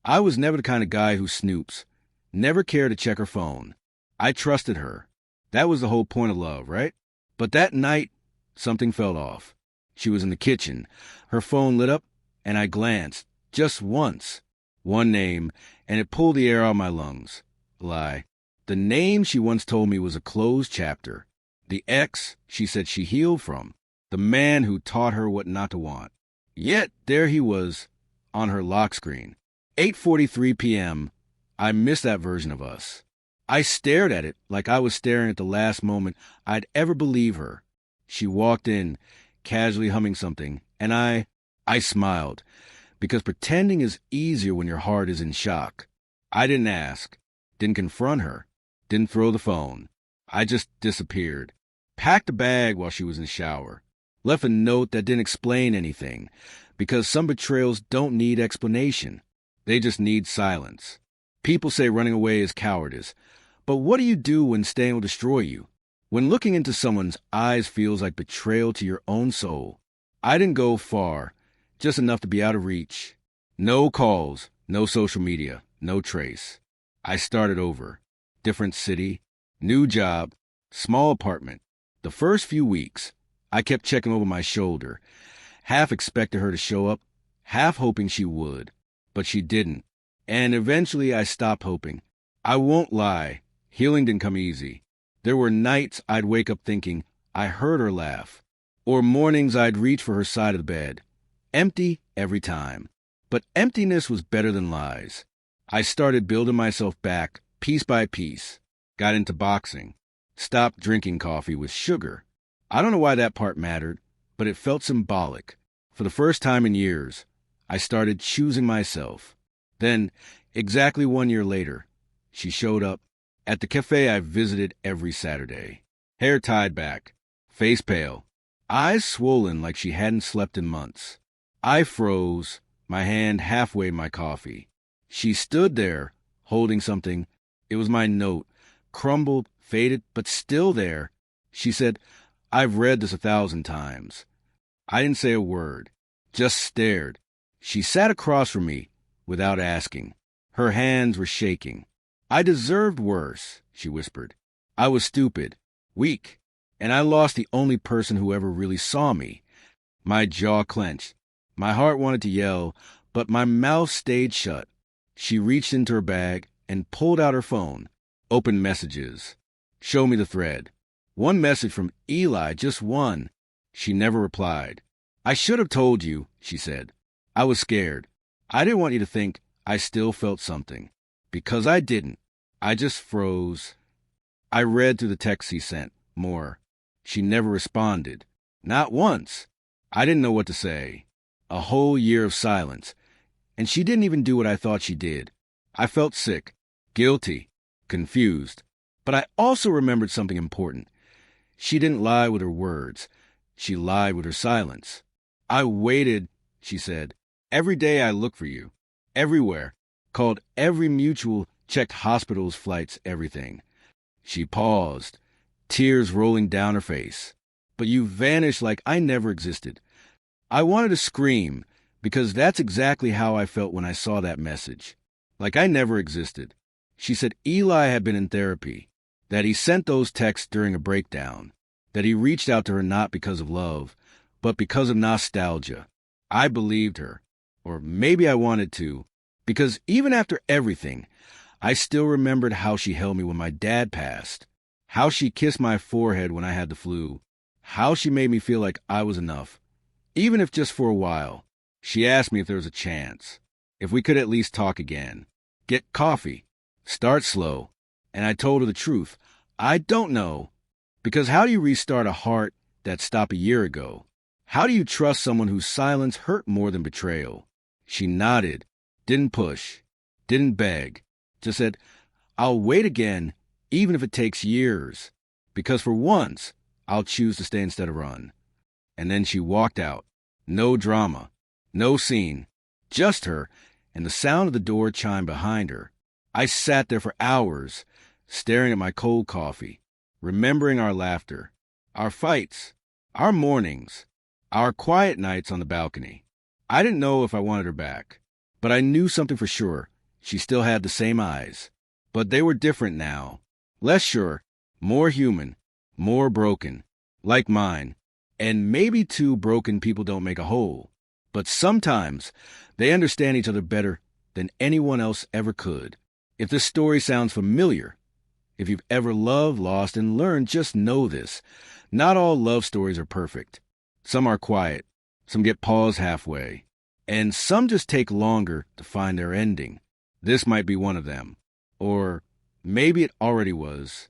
I was never the kind of guy who snoops, never cared to check her phone. I trusted her. That was the whole point of love, right? But that night, something felt off. She was in the kitchen. Her phone lit up, and I glanced, just once. One name, and it pulled the air out of my lungs. Lie. The name she once told me was a closed chapter. The ex she said she healed from. The man who taught her what not to want. Yet there he was, on her lock screen. 8:43 p.m. I missed that version of us. I stared at it like I was staring at the last moment I'd ever believe her. She walked in, casually humming something, and I smiled, because pretending is easier when your heart is in shock. I didn't ask, didn't confront her, didn't throw the phone. I just disappeared. Packed a bag while she was in the shower. Left a note that didn't explain anything, because some betrayals don't need explanation. They just need silence. People say running away is cowardice, but what do you do when staying will destroy you? When looking into someone's eyes feels like betrayal to your own soul. I didn't go far, just enough to be out of reach. No calls, no social media, no trace. I started over. Different city, new job, small apartment. The first few weeks, I kept checking over my shoulder, half expected her to show up, half hoping she would. But she didn't, and eventually I stopped hoping. I won't lie, healing didn't come easy. There were nights I'd wake up thinking I heard her laugh, or mornings I'd reach for her side of the bed. Empty every time. But emptiness was better than lies. I started building myself back, piece by piece. Got into boxing. Stopped drinking coffee with sugar. I don't know why that part mattered, but it felt symbolic. For the first time in years, I started choosing myself. Then, exactly 1 year later, she showed up at the cafe I visited every Saturday. Hair tied back, face pale, eyes swollen like she hadn't slept in months. I froze, my hand halfway in my coffee. She stood there, holding something. It was my note, crumbled, faded, but still there. She said, "I've read this 1,000 times." I didn't say a word, just stared. She sat across from me without asking. Her hands were shaking. "I deserved worse," she whispered. "I was stupid, weak, and I lost the only person who ever really saw me." My jaw clenched. My heart wanted to yell, but my mouth stayed shut. She reached into her bag and pulled out her phone. Open messages. Show me the thread. One message from Eli, just one. She never replied. "I should have told you," she said. "I was scared. I didn't want you to think I still felt something. Because I didn't. I just froze." I read through the text he sent. More. She never responded. Not once. I didn't know what to say. A whole year of silence. And she didn't even do what I thought she did. I felt sick, guilty, confused. But I also remembered something important. She didn't lie with her words. She lied with her silence. "I waited," she said. "Every day I looked for you. Everywhere. Called every mutual, checked hospitals, flights, everything." She paused, tears rolling down her face. "But you vanished like I never existed." I wanted to scream, because that's exactly how I felt when I saw that message. Like I never existed. She said Eli had been in therapy, that he sent those texts during a breakdown, that he reached out to her not because of love, but because of nostalgia. I believed her, or maybe I wanted to, because even after everything, I still remembered how she held me when my dad passed, how she kissed my forehead when I had the flu, how she made me feel like I was enough, even if just for a while. She asked me if there was a chance, if we could at least talk again, get coffee, start slow, and I told her the truth. I don't know, because how do you restart a heart that stopped a year ago? How do you trust someone whose silence hurt more than betrayal? She nodded, didn't push, didn't beg, just said, "I'll wait again, even if it takes years, because for once, I'll choose to stay instead of run." And then she walked out. No drama, no scene, just her, and the sound of the door chime behind her. I sat there for hours, staring at my cold coffee, remembering our laughter, our fights, our mornings, our quiet nights on the balcony. I didn't know if I wanted her back, but I knew something for sure. She still had the same eyes. But they were different now. Less sure, more human, more broken. Like mine. And maybe two broken people don't make a whole. But sometimes they understand each other better than anyone else ever could. If this story sounds familiar, if you've ever loved, lost, and learned, just know this. Not all love stories are perfect. Some are quiet. Some get paused halfway. And some just take longer to find their ending. This might be one of them. Or maybe it already was.